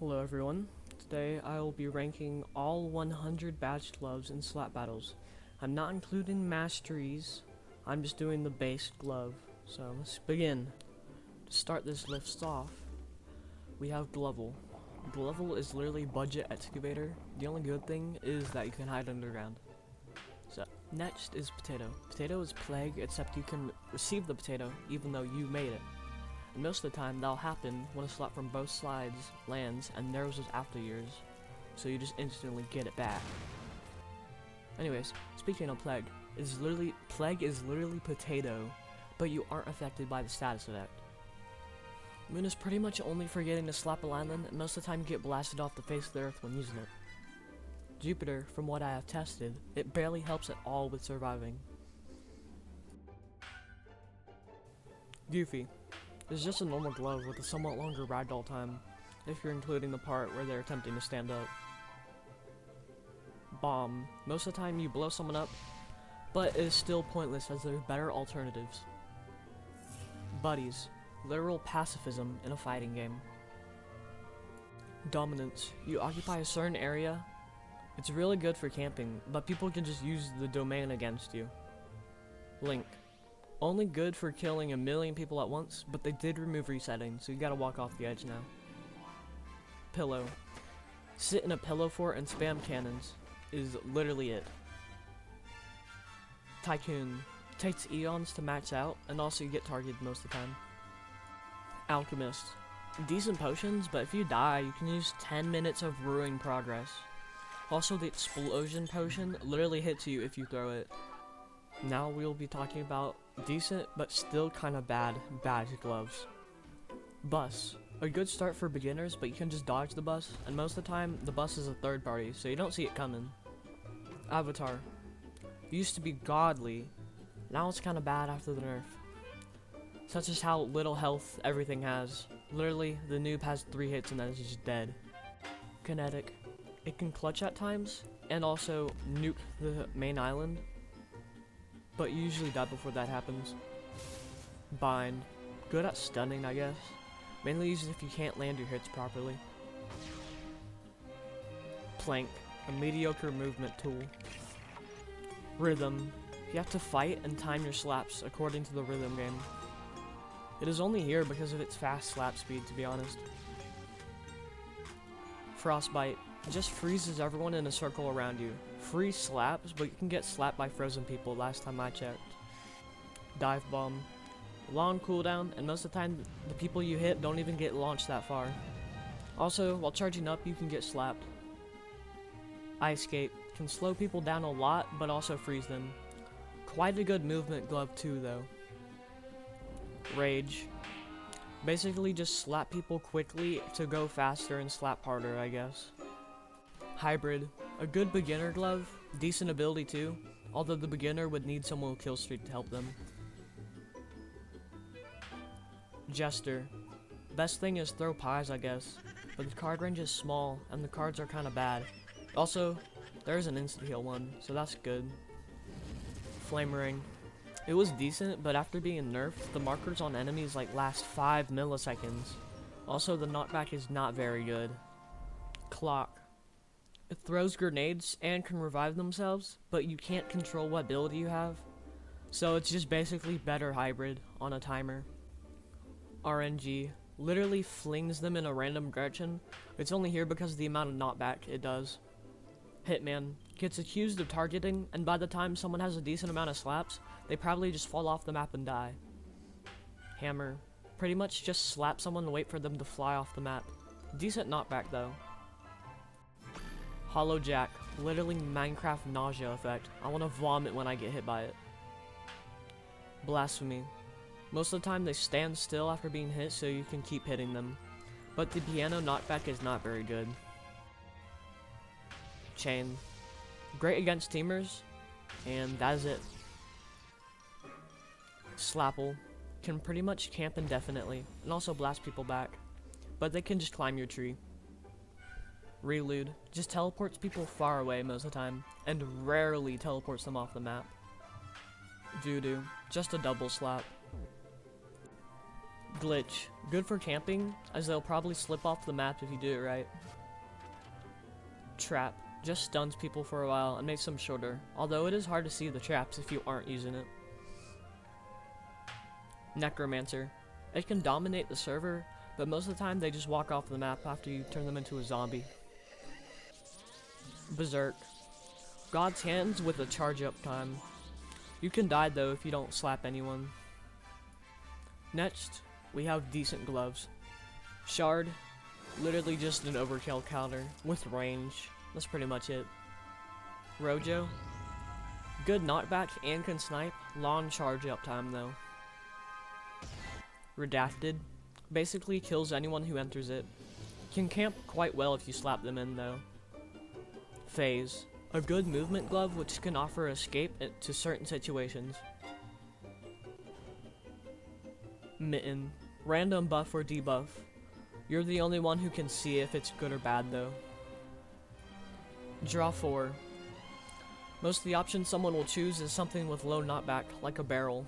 Hello everyone. Today I will be ranking all 100 badge gloves in slap battles. I'm not including masteries, I'm just doing the base glove. So let's begin. To start this list off, we have Glovel. Glovel is literally budget excavator. The only good thing is that you can hide underground. So next is Potato. Potato is Plague, except you can receive the potato even though you made it. And most of the time that'll happen when a slot from both sides lands and theirs is after yours, so you just instantly get it back. Anyways, speaking of Plague is literally Potato, but you aren't affected by the status effect. Moon is pretty much only for getting to slap a island, and most of the time you get blasted off the face of the earth when using it. Jupiter, from what I have tested, it barely helps at all with surviving. Goofy is just a normal glove with a somewhat longer ragdoll time, if you're including the part where they're attempting to stand up. Bomb. Most of the time you blow someone up, but it is still pointless as there are better alternatives. Buddies. Literal pacifism in a fighting game. Dominance. You occupy a certain area. It's really good for camping, but people can just use the domain against you. Link. Only good for killing a million people at once, but they did remove resetting, so you gotta walk off the edge now. Pillow. Sit in a pillow fort and spam cannons is literally it. Tycoon. Takes eons to max out, and also you get targeted most of the time. Alchemist. Decent potions, but if you die, you can use 10 minutes of ruining progress. Also, the explosion potion literally hits you if you throw it. Now we will be talking about decent but still kinda bad badge gloves. Bus. A good start for beginners, but you can just dodge the bus, and most of the time the bus is a third party, so you don't see it coming. Avatar. Used to be godly, now it's kinda bad after the nerf. Such as how little health everything has. Literally, the noob has 3 hits and then is just dead. Kinetic. It can clutch at times, and also nuke the main island, but you usually die before that happens. Bind. Good at stunning, I guess. Mainly used if you can't land your hits properly. Plank. A mediocre movement tool. Rhythm. You have to fight and time your slaps according to the rhythm game. It is only here because of its fast slap speed, to be honest. Frostbite. It just freezes everyone in a circle around you. Free slaps, but you can get slapped by frozen people last time I checked. Dive Bomb. Long cooldown, and most of the time the people you hit don't even get launched that far. Also, while charging up you can get slapped. Ice Skate. Can slow people down a lot, but also freeze them. Quite a good movement glove too, though. Rage. Basically just slap people quickly to go faster and slap harder, I guess. Hybrid. A good beginner glove, decent ability too, although the beginner would need someone with kill streak to help them. Jester. Best thing is throw pies, I guess, but the card range is small and the cards are kinda bad. Also, there is an insta heal one, so that's good. Flame Ring. It was decent, but after being nerfed, the markers on enemies last 5 milliseconds. Also, the knockback is not very good. Clock. It throws grenades and can revive themselves, but you can't control what ability you have. So it's just basically better hybrid on a timer. RNG. Literally flings them in a random direction. It's only here because of the amount of knockback it does. Hitman. Gets accused of targeting, and by the time someone has a decent amount of slaps, they probably just fall off the map and die. Hammer. Pretty much just slap someone and wait for them to fly off the map. Decent knockback though. Hollow Jack. Literally Minecraft nausea effect. I want to vomit when I get hit by it. Blasphemy. Most of the time they stand still after being hit so you can keep hitting them. But the piano knockback is not very good. Chain. Great against teamers, and that is it. Slapple. Can pretty much camp indefinitely, and also blast people back. But they can just climb your tree. Relude. Just teleports people far away most of the time, and rarely teleports them off the map. Voodoo. Just a double slap. Glitch. Good for camping, as they'll probably slip off the map if you do it right. Trap. Just stuns people for a while and makes them shorter, although it is hard to see the traps if you aren't using it. Necromancer. It can dominate the server, but most of the time they just walk off the map after you turn them into a zombie. Berserk. God's hands with a charge up time. You can die though if you don't slap anyone. Next, we have decent gloves. Shard, literally just an overkill counter with range. That's pretty much it. Rojo, good knockback and can snipe, long charge up time though. Redacted, basically kills anyone who enters it. Can camp quite well if you slap them in though. Phase, a good movement glove which can offer escape to certain situations. Mitten, random buff or debuff. You're the only one who can see if it's good or bad though. Draw 4. Most of the options someone will choose is something with low knockback, like a barrel.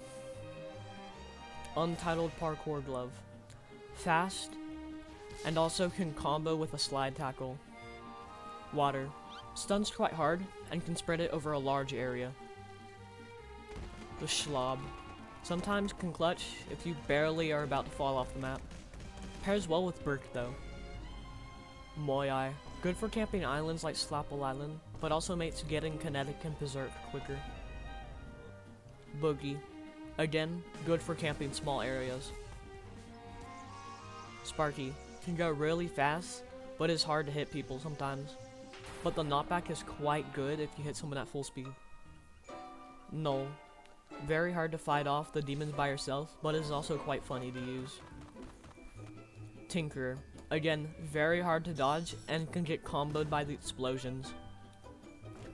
Untitled parkour glove. Fast, and also can combo with a slide tackle. Water. Stuns quite hard, and can spread it over a large area. The Schlob. Sometimes can clutch if you barely are about to fall off the map. Pairs well with Burke though. Moai. Good for camping islands like Slapple Island, but also makes getting kinetic and berserk quicker. Boogie. Again, good for camping small areas. Sparky. Can go really fast, but is hard to hit people sometimes. But the knockback is quite good if you hit someone at full speed. Null. Very hard to fight off the demons by yourself, but is also quite funny to use. Tinkerer. Again, very hard to dodge and can get comboed by the explosions.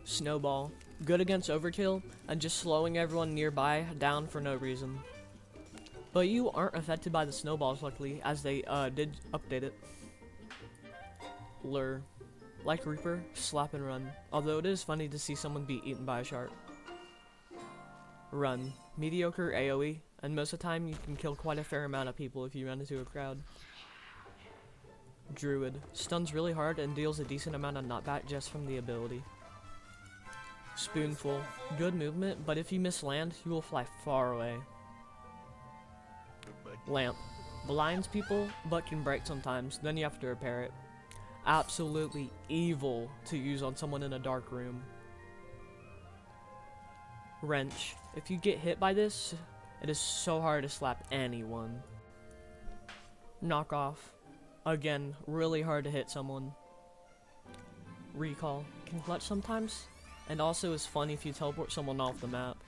Snowball. Good against overkill and just slowing everyone nearby down for no reason. But you aren't affected by the snowballs luckily, as they did update it. Lure. Like Reaper, slap and run, although it is funny to see someone be eaten by a shark. Run. Mediocre AoE, and most of the time you can kill quite a fair amount of people if you run into a crowd. Druid. Stuns really hard and deals a decent amount of knockback just from the ability. Spoonful. Good movement, but if you miss land, you will fly far away. Lamp. Blinds people, but can break sometimes, then you have to repair it. Absolutely evil to use on someone in a dark room. Wrench. If you get hit by this, it is so hard to slap anyone. Knockoff. Again, really hard to hit someone. Recall. Can clutch sometimes, and also is fun if you teleport someone off the map.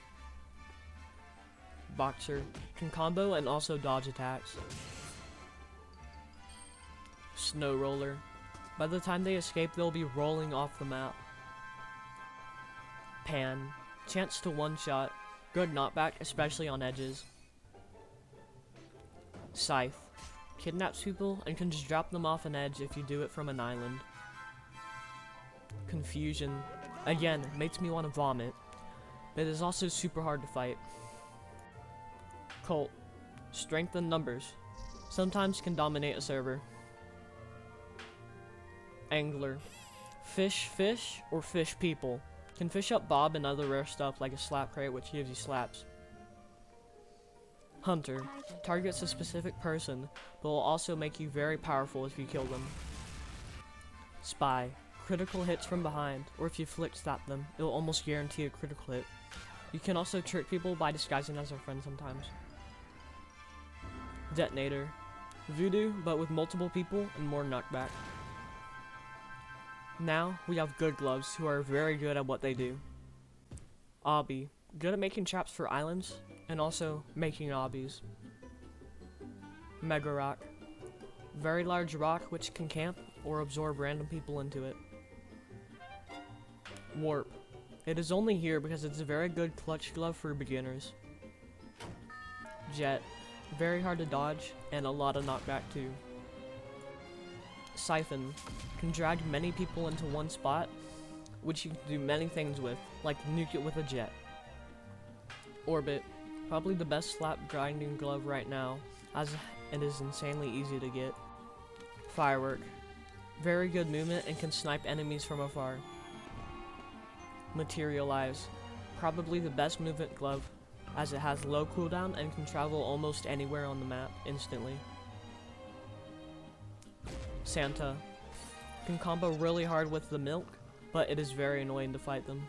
Boxer. Can combo and also dodge attacks. Snow Roller. By the time they escape, they'll be rolling off the map. Pan. Chance to one-shot. Good knockback, especially on edges. Scythe. Kidnaps people and can just drop them off an edge if you do it from an island. Confusion. Again, makes me want to vomit, but it is also super hard to fight. Colt. Strength in numbers. Sometimes can dominate a server. Angler. Fish or fish people. Can fish up Bob and other rare stuff like a slap crate, which gives you slaps. Hunter. Targets a specific person, but will also make you very powerful if you kill them. Spy. Critical hits from behind, or if you flick slap them, it will almost guarantee a critical hit. You can also trick people by disguising as a friend sometimes. Detonator. Voodoo, but with multiple people and more knockback. Now, we have good gloves who are very good at what they do. Obby. Good at making traps for islands, and also making obbies. Mega Rock. Very large rock which can camp or absorb random people into it. Warp. It is only here because it's a very good clutch glove for beginners. Jet. Very hard to dodge, and a lot of knockback too. Siphon. Can drag many people into one spot, which you can do many things with, like nuke it with a jet. Orbit. Probably the best slap grinding glove right now, as and is insanely easy to get. Firework. Very good movement and can snipe enemies from afar. Materialize. Probably the best movement glove, as it has low cooldown and can travel almost anywhere on the map instantly. Santa. Can combo really hard with the milk, but it is very annoying to fight them.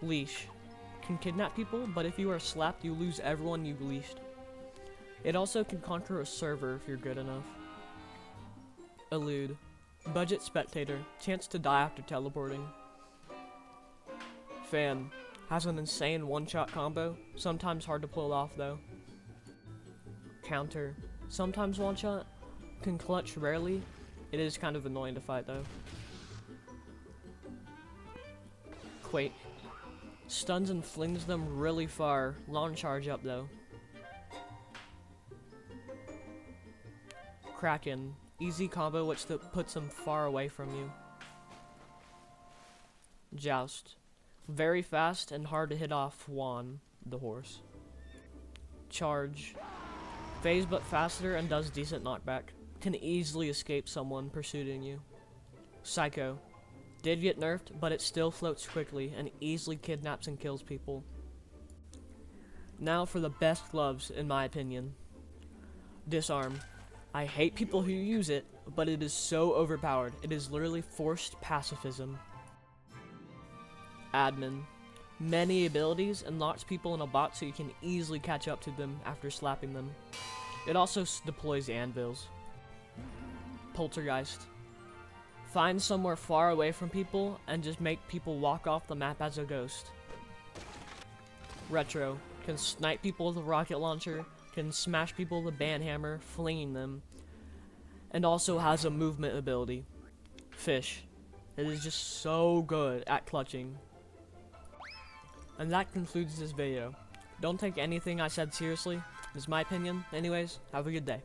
Leash. Can kidnap people, but if you are slapped, you lose everyone you've leashed. It also can conquer a server if you're good enough. Elude. Budget spectator. Chance to die after teleporting. Fan. Has an insane one-shot combo, sometimes hard to pull off though. Counter. Sometimes one-shot. Can clutch rarely. It is kind of annoying to fight though. Quake. Stuns and flings them really far. Long charge up though. Kraken. Easy combo which puts them far away from you. Joust. Very fast and hard to hit off Juan, the horse. Charge. Phase but faster and does decent knockback. Can easily escape someone pursuing you. Psycho. Did get nerfed, but it still floats quickly and easily kidnaps and kills people. Now for the best gloves, in my opinion. Disarm. I hate people who use it, but it is so overpowered. It is literally forced pacifism. Admin. Many abilities and locks people in a bot so you can easily catch up to them after slapping them. It also deploys anvils. Poltergeist. Find somewhere far away from people and just make people walk off the map as a ghost. Retro. Can snipe people with a rocket launcher, can smash people with a banhammer, flinging them, and also has a movement ability. Fish. It is just so good at clutching. And that concludes this video. Don't take anything I said seriously. It's my opinion. Anyways, have a good day.